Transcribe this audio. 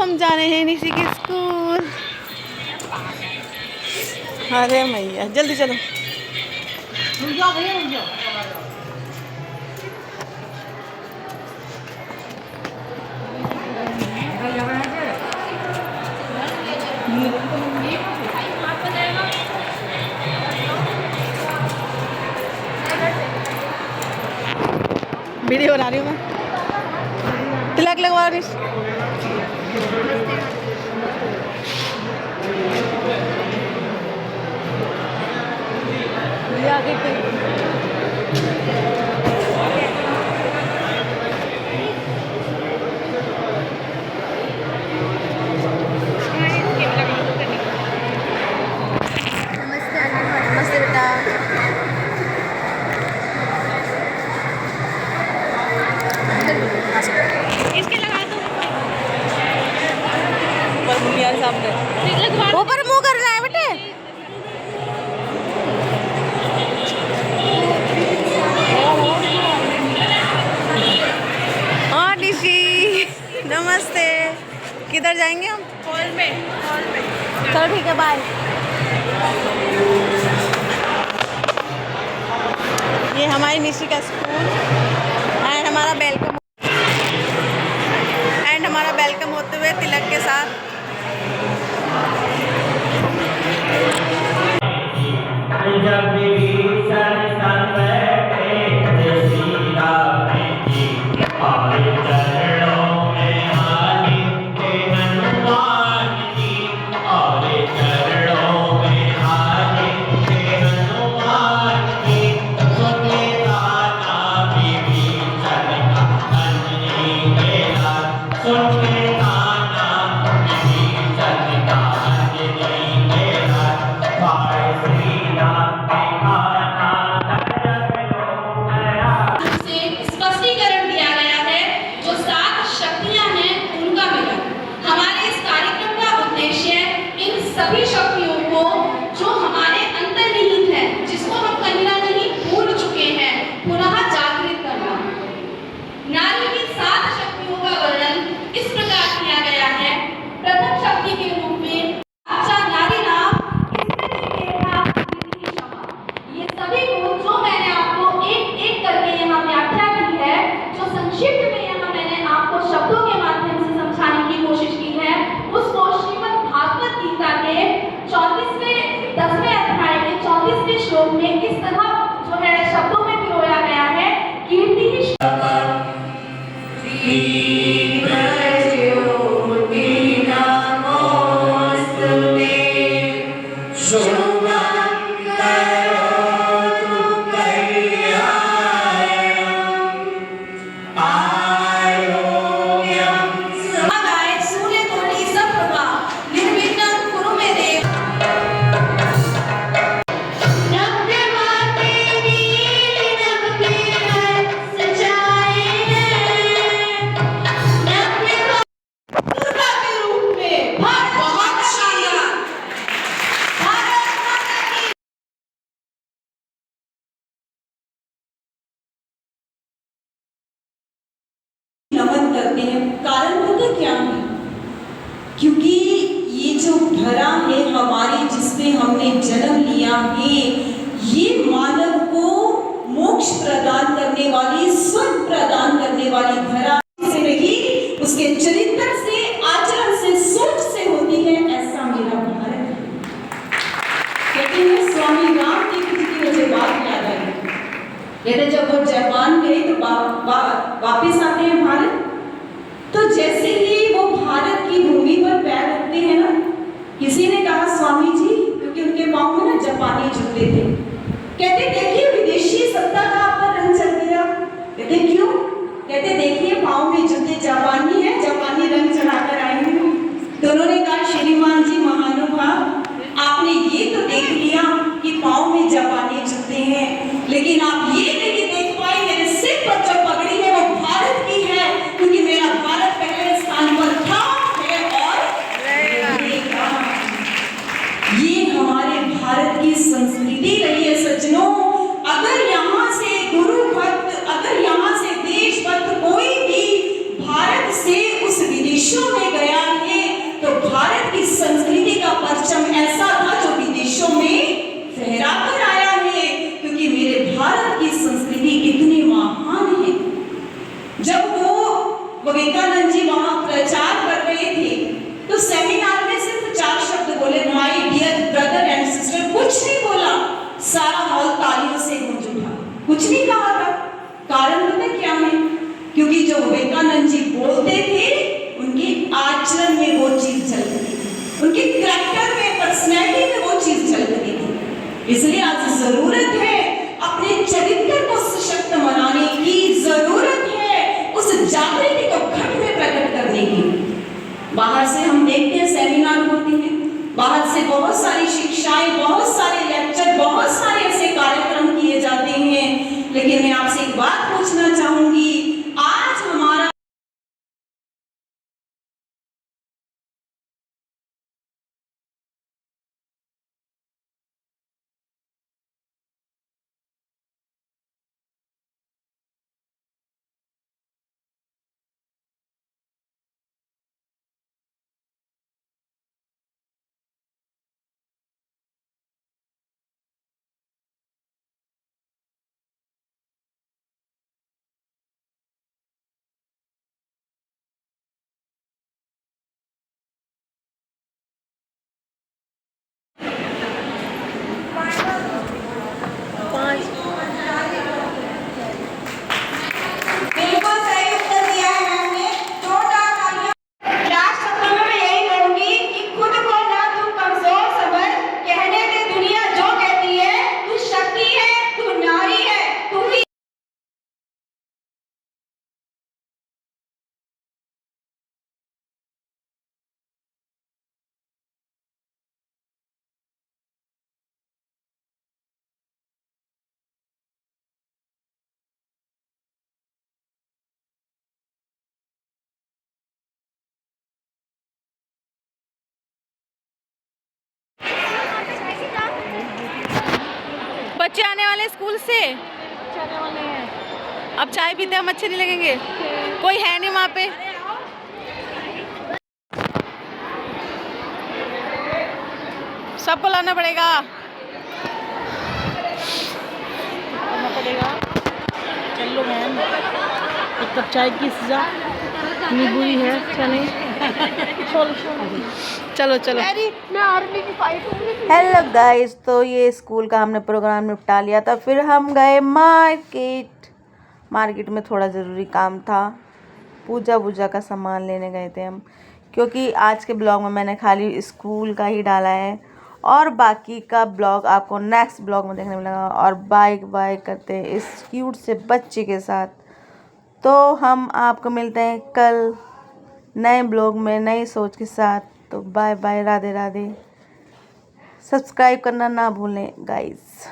हम जा रहे हैं निशी के स्कूल। अरे मैया जल्दी चलो। वीडियो बना रही हूँ मैं। तिलक लगवा रही। आगे नमस्ते बेटा। इसके लगा दो ऊपर मुनियार सामने ऊपर मुंह कर रहा है बेटे। हाँ निशी नमस्ते। किधर जाएंगे हम? हॉल में चलो ठीक है बाय। ये हमारी निशी का स्कूल एंड हमारा वेलकम होते हुए तिलक के साथ। सभी शक्तियों को जो हमारे अंतर्निहित है, जिसको हम कहीं ना कहीं भूल चुके हैं, पुनः जागृत करना। नारी की 7 शक्तियों का वर्णन इस प्रकार किया गया है। प्रथम शक्ति के रूप में अच्छा नारी नाम, ये सभी गुण जो मैंने आपको एक एक करके यहाँ व्याख्या की है, जो संक्षिप्त में यहाँ मैंने आपको शब्दों के माध्यम से समझाने की कोशिश की है, उसको श्रीमद् भागवत गीता के 10वें अध्याय के 34वें श्लोक में इस तरह जो है शब्दों में पिरोया गया है। कीर्ति नमन करते हैं। कारण पता क्या है? क्योंकि ये जो धरा है हमारी, जिसमें हमने जन्म लिया है, ये मानव को मोक्ष प्रदान करने वाली, स्वर्ग प्रदान करने वाली धरा से नहीं, उसके चरित्र से, आचरण से, सोच से होती है। ऐसा मेरा भारत है। कहते हैं स्वामी रामदेव जी की मुझे बात याद आई। कहते जब वो जापान गए तो वापिस आते हैं भारत, तो जैसे ही वो भारत की भूमि पर पैर रखते हैं ना, किसी ने कहा स्वामी जी, क्योंकि उनके पाँव में ना जापानी जूते थे, कहते देखिए विदेशी सत्ता का आप पर रंग चढ़ गया। कहते क्यों? कहते देखिए पाँव में जूते जापानी है, जापानी रंग चढ़ाकर आए हैं। तो उन्होंने कहा श्रीमान जी महानुभाव, आपने ये तो देख लिया कि पाँव में जापानी जूते हैं, लेकिन आप ये नहीं देख पाए मेरे सिर पर जो पगड़ी है वो भारत की है, क्योंकि मेरा भारत पहले स्थान पर था, है और रहेगा। ये हमारे भारत की संस्कृति रही है सज्जनों। अगर यहाँ से गुरु भक्त, अगर यहाँ से देशभक्त कोई भी विवेकानंद जी वहां प्रचार कर रहे थे, तो सेमिनार में सिर्फ 4 शब्द बोले, my dear brother and sister, कुछ नहीं बोला। सारा हॉल तालियों से गूंज उठा, कुछ नहीं कहा था। कारण पता क्या है? क्योंकि जो विवेकानंद जी बोलते थे उनके आचरण में वो चीज झलकती थी, उनके कैरेक्टर में, पर्सनैलिटी में वो चीज झलकती थी। इसलिए आज जरूरत है अपने चरित्र को सशक्त बनाने की, जरूरत है उस जागृति को घट में प्रकट करने की। बाहर से हम देखते हैं सेमिनार होती है, बाहर से बहुत सारी शिक्षाएं, बहुत सारे लेक्चर, बहुत सारे ऐसे कार्यक्रम किए जाते हैं, लेकिन मैं आपसे एक बात पूछना चाहूंगी, आज हमारा बिल्कुल सही उत्तर दिया है मैंने। जोरदार तालियां। लास्ट शब्दों में मैं यही कहूंगी कि खुद को ना तू कमजोर समझ, कहने दे दुनिया जो कहती है, तू शक्ति है, तू नारी है, तू ही बच्चे आने वाले स्कूल से, आने वाले हैं। अब चाय पीते हम अच्छे नहीं लगेंगे, कोई है नहीं वहाँ पे। सबको लाना पड़ेगा, चलो मैम, एक कप चाय की सजा नींबू ही है, चले चलो चलो। मैं आर्मी की फाइट हूँ। हेलो गाइस, तो ये स्कूल का हमने प्रोग्राम निपटा लिया था, फिर हम गए मार्केट। मार्केट में थोड़ा ज़रूरी काम था, पूजा का सामान लेने गए थे हम, क्योंकि आज के ब्लॉग में मैंने खाली स्कूल का ही डाला है और बाकी का ब्लॉग आपको नेक्स्ट ब्लॉग में देखने मिलेगा। और बाय करते हैं इस क्यूट से बच्चे के साथ। तो हम आपको मिलते हैं कल नए ब्लॉग में नई सोच के साथ। तो bye bye, Radhe Radhe. Subscribe करना ना भूलें गाइस।